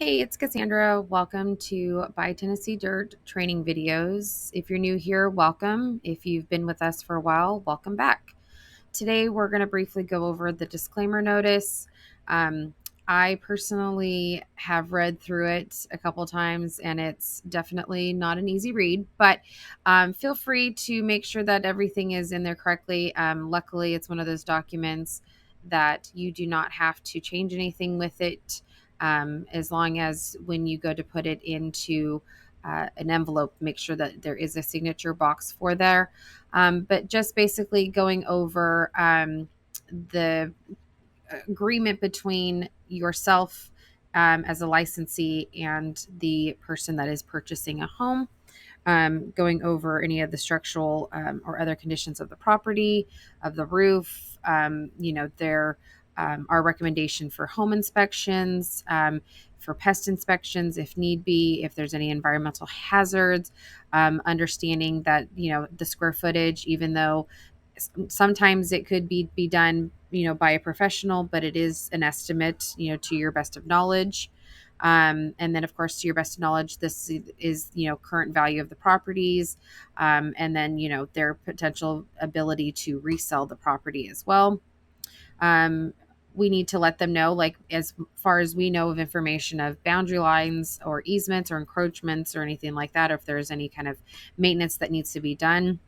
Hey, it's Cassandra. Welcome to Buy Tennessee Dirt training videos. If you're new here, welcome. If you've been with us for a while, welcome back. Today, we're going to briefly go over the disclaimer notice. Um, I personally have read through it a couple times, and it's definitely not an easy read, but feel free to make sure that everything is in there correctly. Luckily, it's one of those documents that you do not have to change anything with it, as long as when you go to put it into an envelope, make sure that there is a signature box for there. But just basically going over the agreement between yourself as a licensee and the person that is purchasing a home, going over any of the structural or other conditions of the property, of the roof. There our recommendation for home inspections, for pest inspections if need be, if there's any environmental hazards, understanding that, the square footage, even though sometimes it could be done, by a professional, but it is an estimate, to your best of knowledge. And then, of course, to your best knowledge, this is, current value of the properties, and then, their potential ability to resell the property as well. Um, we need to let them know, like, as far as we know of information of boundary lines or easements or encroachments or anything like that, or if there's any kind of maintenance that needs to be done.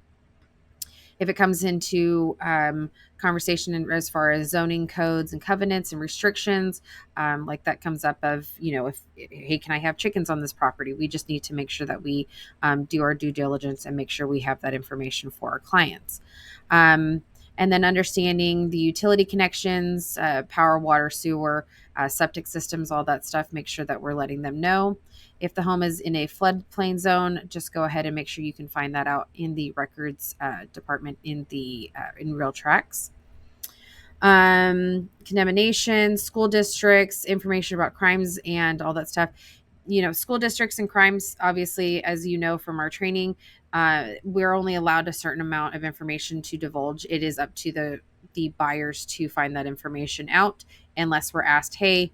If it comes into conversation as far as zoning codes and covenants and restrictions, like that comes up of, if, hey, can I have chickens on this property? We just need to make sure that we do our due diligence and make sure we have that information for our clients. And then understanding the utility connections, power, water, sewer, septic systems, all that stuff, make sure that we're letting them know. If the home is in a floodplain zone, just go ahead and make sure you can find that out in the records department in the in Real Tracks. Condemnation, school districts, information about crimes and all that stuff. School districts and crimes, obviously, as you know from our training, we're only allowed a certain amount of information to divulge. It is up to the buyers to find that information out, unless we're asked, hey,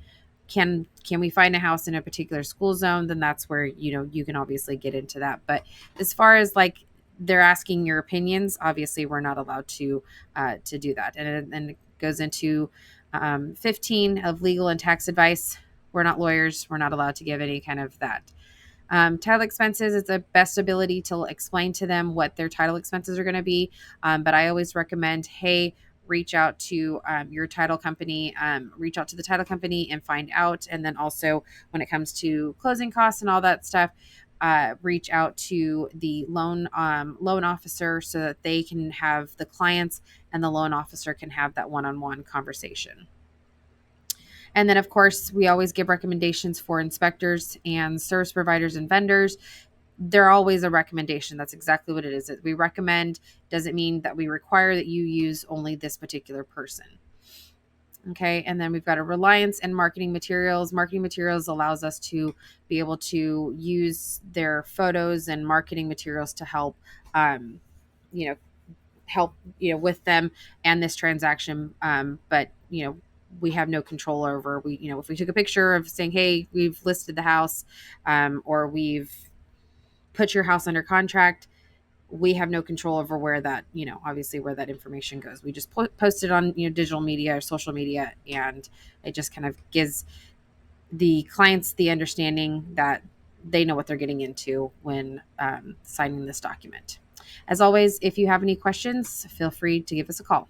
can we find a house in a particular school zone? Then that's where, you can obviously get into that. But as far as like they're asking your opinions, obviously we're not allowed to do that. And it goes into 15 of legal and tax advice. We're not lawyers. We're not allowed to give any kind of that. Title expenses is the best ability to explain to them what their title expenses are going to be. But I always recommend, hey, reach out to your title company, reach out to the title company and find out. And then also when it comes to closing costs and all that stuff, reach out to the loan officer so that they can have the clients and the loan officer can have that one-on-one conversation. And then, of course, we always give recommendations for inspectors and service providers and vendors. They're always a recommendation. That's exactly what it is. We recommend doesn't mean that we require that you use only this particular person. Okay. And then we've got a reliance and marketing materials. Marketing materials allows us to be able to use their photos and marketing materials to help, you know, with them and this transaction. But, we have no control over, if we took a picture of saying, hey, we've listed the house, or we've put your house under contract, we have no control over where that, obviously where that information goes. We just post it on, digital media or social media. And it just kind of gives the clients the understanding that they know what they're getting into when signing this document. As always, if you have any questions, feel free to give us a call.